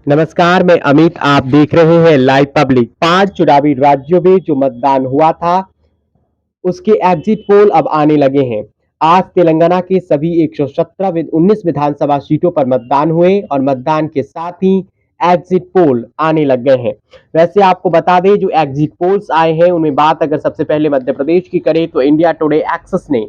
नमस्कार, मैं अमित। आप देख रहे हैं लाइव पब्लिक। 5 चुनावी राज्यों में जो मतदान हुआ था उसके एग्जिट पोल अब आने लगे हैं। आज तेलंगाना के सभी 19 विधानसभा सीटों पर मतदान हुए और मतदान के साथ ही एग्जिट पोल आने लग गए हैं। वैसे आपको बता दें, जो एग्जिट पोल्स आए हैं उनमें बात अगर सबसे पहले मध्य प्रदेश की करें तो इंडिया टुडे एक्सेस ने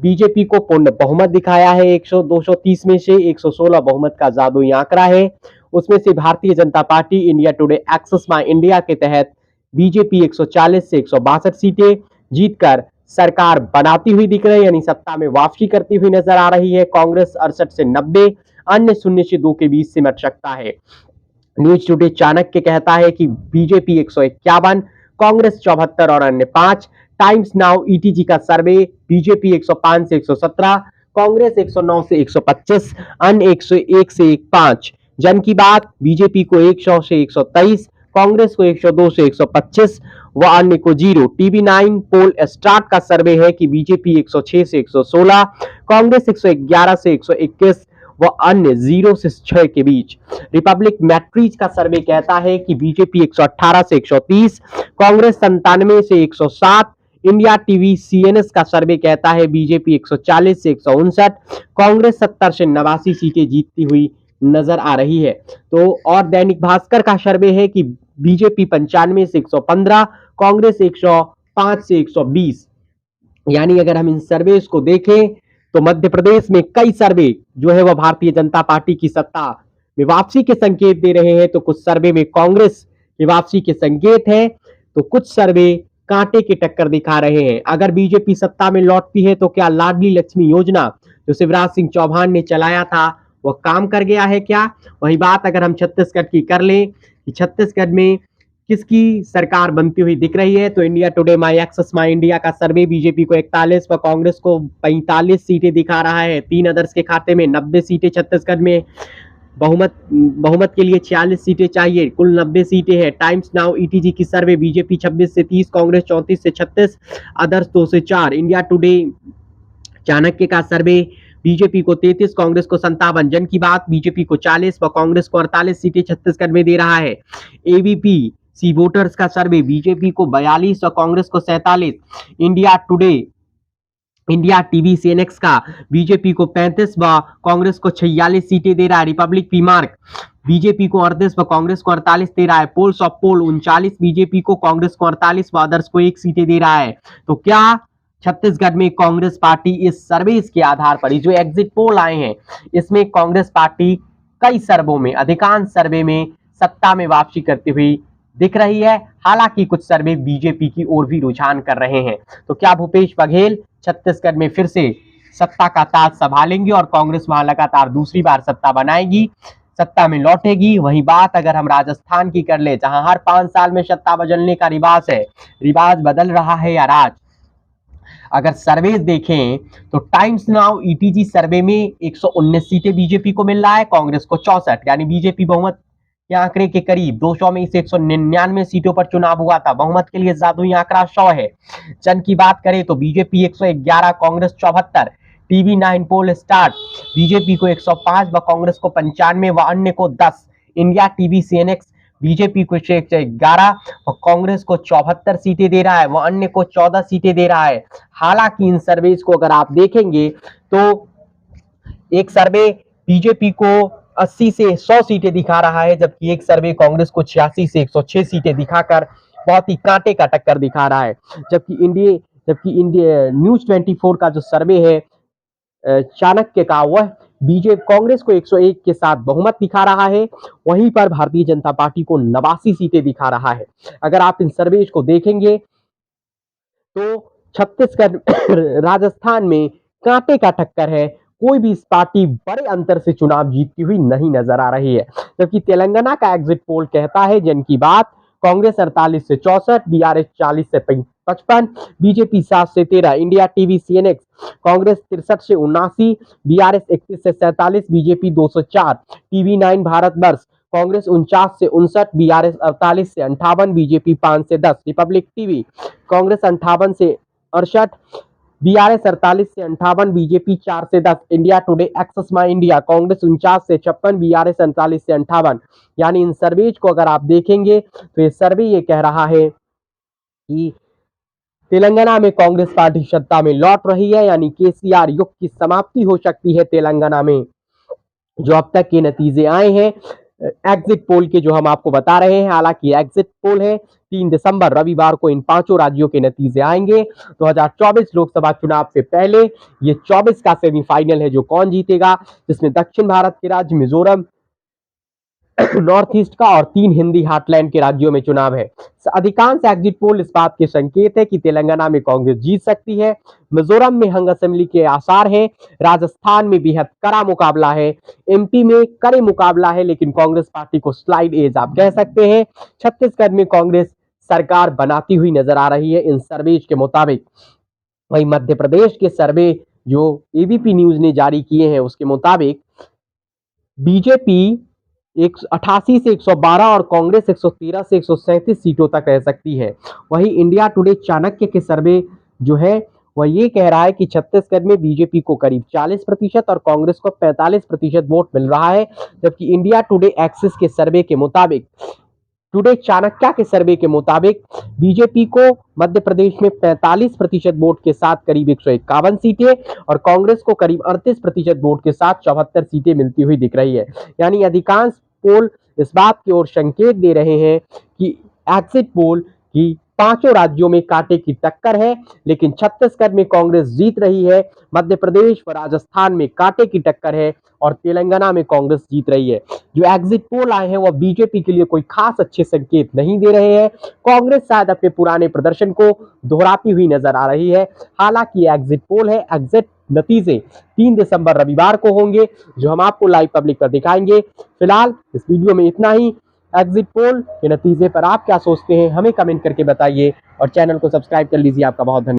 बीजेपी को पूर्ण बहुमत दिखाया है। 230 में से 116 बहुमत का जादुई आंकड़ा है। उसमें से Bharatiya Janata party India today access My India के तहत बीजेपी 140 से 162 सीटें जीतकर सरकार बनाती हुई दिख रही है, यानी सत्ता में वापसी करती हुई नजर आ रही है। कांग्रेस 68 से 90, अन्य 0 से 2 के बीच सिमट सकता है। न्यूज टुडे चाणक्य कहता है कि बीजेपी 151, कांग्रेस 74 और अन्य 5। टाइम्स नाउ ईटीजी का सर्वे, बीजेपी 105 से 117, कांग्रेस 109 से 125, अन्य 101 से 5। जन की बात, बीजेपी को 100 से 123, कांग्रेस को 102 से 125 व अन्य को 0। टीवी9 पोल स्टार्ट का सर्वे है कि बीजेपी 106 से 116, कांग्रेस 111 से 121 व अन्य 0 से 6 के बीच। रिपब्लिक मैट्रिज का सर्वे कहता है कि बीजेपी 118 से 130, कांग्रेस 97 से 107। इंडिया टीवी सीएनएस का सर्वे कहता है बीजेपी 140 से 159, कांग्रेस 70 से 89 सीटें जीतती हुई नजर आ रही है। तो और दैनिक भास्कर का सर्वे है कि बीजेपी 95 से 115, कांग्रेस 105 से 120। यानी अगर हम इन सर्वे को देखें तो मध्य प्रदेश में कई सर्वे जो है वह भारतीय जनता पार्टी की सत्ता में वापसी के संकेत दे रहे हैं, तो कुछ सर्वे में कांग्रेस की वापसी के संकेत है, तो कुछ सर्वे कांटे की टक्कर दिखा रहे हैं। अगर बीजेपी सत्ता में लौटती है तो क्या लाडली लक्ष्मी योजना जो शिवराज सिंह चौहान ने चलाया था वह काम कर गया है क्या? वही बात अगर हम छत्तीसगढ़ की कर लें कि छत्तीसगढ़ में किसकी सरकार बनती हुई दिख रही है, तो India Today My Axis My India का सर्वे बीजेपी को 41 व कांग्रेस को 45 सीटें दिखा रहा है। 3 अदर्स के खाते में 90 सीटें छत्तीसगढ़ में। बहुमत बहुमत के लिए 46 सीटें चाहिए, कुल 90 सीटें हैं। टाइम्स नाउ ईटीजी की सर्वे, बीजेपी 26 से 30, कांग्रेस 34 से 36, अदर्स 2 से 4। इंडिया टुडे चाणक्य का सर्वे, बीजेपी को 33, कांग्रेस को 57। जन की बात, बीजेपी को 40 व कांग्रेस को 48 सीटें छत्तीसगढ़ में दे रहा है। एबीपी सी वोटर्स का सर्वे, बीजेपी को 42 और कांग्रेस को 47। India today India TV CNX का बीजेपी को 35 व कांग्रेस को 46 सीटें दे रहा है। रिपब्लिक पी मार्क, बीजेपी को 38 व कांग्रेस को 48 दे रहा है। पोल्स ऑफ पोल 39, बीजेपी को, कांग्रेस को 48 व अदर्स को 1 सीटें दे रहा है। तो क्या छत्तीसगढ़ में कांग्रेस पार्टी इस सर्वे के आधार पर, जो एग्जिट पोल आए हैं इसमें कांग्रेस पार्टी कई सर्वों में, अधिकांश सर्वे में सत्ता में वापसी करती हुई दिख रही है। हालांकि कुछ सर्वे बीजेपी की ओर भी रुझान कर रहे हैं। तो क्या भूपेश बघेल छत्तीसगढ़ में फिर से सत्ता का ताज संभालेंगे और कांग्रेस वहां लगातार दूसरी बार सत्ता बनाएगी, सत्ता में लौटेगी? वही बात अगर हम राजस्थान की कर ले, जहां हर 5 साल में सत्ता बदलने का रिवाज है, रिवाज बदल रहा है या राज? अगर सर्वे देखें तो टाइम्स नाउ ईटीजी सर्वे में 119 सीटें बीजेपी को मिल रहा है, कांग्रेस को 64। यानी बीजेपी बहुमत के आंकड़े के करीब 200 में से 199 सीटों पर चुनाव हुआ था। बहुमत के लिए जादुई आंकड़ा 100 है। जन की बात करें तो बीजेपी 111, कांग्रेस 74। टीवी9 पोल स्टार्ट, बीजेपी को 105 व कांग्रेस को 95 व अन्य को 10। इंडिया टीवी सीएनएक्स, बीजेपी को 111 और कांग्रेस को 74 सीटें दे रहा है, वह अन्य को 14 सीटें दे रहा है। हालांकि इन सर्वेज को अगर आप देखेंगे तो एक सर्वे बीजेपी को 80 से 100 सीटें दिखा रहा है, जबकि एक सर्वे कांग्रेस को 86 से 106 सीटें दिखाकर बहुत ही कांटे का टक्कर दिखा रहा है। जबकि इंडिया न्यूज 24 का जो सर्वे है चाणक्य का, वह बीजेपी कांग्रेस को 101 के साथ बहुमत दिखा रहा है, वहीं पर भारतीय जनता पार्टी को 89 सीटें दिखा रहा है। अगर आप इन सर्वेज को देखेंगे तो छत्तीसगढ़ राजस्थान में कांटे का टक्कर है। कोई भी इस पार्टी बड़े अंतर से चुनाव जीतती हुई नहीं नजर आ रही है। जबकि तेलंगाना का एग्जिट पोल कहता है, जन की बात, कांग्रेस 48 से 64, बीआरएस 40 से 55, बीजेपी 7 से 13। इंडिया टीवी सीएनएक्स, कांग्रेस 63 से 79, बीआरएस 31 से 47, बीजेपी 204। टीवी9 भारतवर्ष, कांग्रेस 49 से 59, बीआरएस 48 से 58, बीजेपी 5 से 10। रिपब्लिक टीवी, कांग्रेस 58 से 68, बीआरएस 48 से 58, बीजेपी 4 से 10, India today, access My India, Congress 49 से 56, बीआरएस 47 से 58। यानी इन सर्वेज को अगर आप देखेंगे तो ये सर्वे ये कह रहा है कि तेलंगाना में कांग्रेस पार्टी सत्ता में लौट रही है, यानी केसीआर युग की समाप्ति हो सकती है तेलंगाना में। जो अब तक के नतीजे आए हैं एग्जिट पोल के, जो हम आपको बता रहे हैं, हालांकि एग्जिट पोल है 3 दिसंबर रविवार को इन पांचों राज्यों के नतीजे आएंगे। 2024 लोकसभा चुनाव से पहले ये 24 का सेमीफाइनल है जो कौन जीतेगा, जिसमें दक्षिण भारत के राज्य मिजोरम, नॉर्थ ईस्ट का और 3 हिंदी हार्टलैंड के राज्यों में चुनाव है। अधिकांश एग्जिट पोल इस बात के संकेत है कि तेलंगाना में कांग्रेस जीत सकती है, मिजोरम में हंग असेंबली के आसार हैं, राजस्थान में बेहद कड़ा मुकाबला है, एमपी में कड़े मुकाबला है लेकिन कांग्रेस पार्टी को स्लाइड एज आप कह सकते हैं। छत्तीसगढ़ में कांग्रेस सरकार बनाती हुई नजर आ रही है इन सर्वेज के मुताबिक। वहीं मध्य प्रदेश के सर्वे जो एबीपी न्यूज ने जारी किए हैं उसके मुताबिक बीजेपी 88 से 112 और कांग्रेस 113 से 137 सीटों तक रह सकती है। वहीं इंडिया टुडे चाणक्य के सर्वे जो है वह ये कह रहा है कि छत्तीसगढ़ में बीजेपी को करीब 40% और कांग्रेस को 45% वोट मिल रहा है, जबकि इंडिया टुडे एक्सिस के सर्वे के मुताबिक, टुडे चाणक्य के सर्वे के मुताबिक बीजेपी को मध्य प्रदेश में 45% वोट के साथ करीब 151 सीटें और कांग्रेस को करीब 38% वोट के साथ 74 सीटें मिलती हुई दिख रही है। यानी अधिकांश पोल इस बात की ओर संकेत दे रहे हैं कि एग्जिट पोल की पांचों राज्यों में कांटे की टक्कर है, लेकिन छत्तीसगढ़ में कांग्रेस जीत रही है, मध्य प्रदेश व राजस्थान में कांटे की टक्कर है और तेलंगाना में कांग्रेस जीत रही है। जो एग्जिट पोल आए हैं वह बीजेपी के लिए कोई खास अच्छे संकेत नहीं दे रहे हैं। कांग्रेस शायद अपने पुराने प्रदर्शन को दोहराती हुई नजर आ रही है। हालांकि एग्जिट पोल है, एग्जिट नतीजे 3 दिसंबर रविवार को होंगे जो हम आपको लाइव पब्लिक पर दिखाएंगे। फिलहाल इस वीडियो में इतना ही। एग्जिट पोल के नतीजे पर आप क्या सोचते हैं हमें कमेंट करके बताइए और चैनल को सब्सक्राइब कर लीजिए। आपका बहुत धन्यवाद।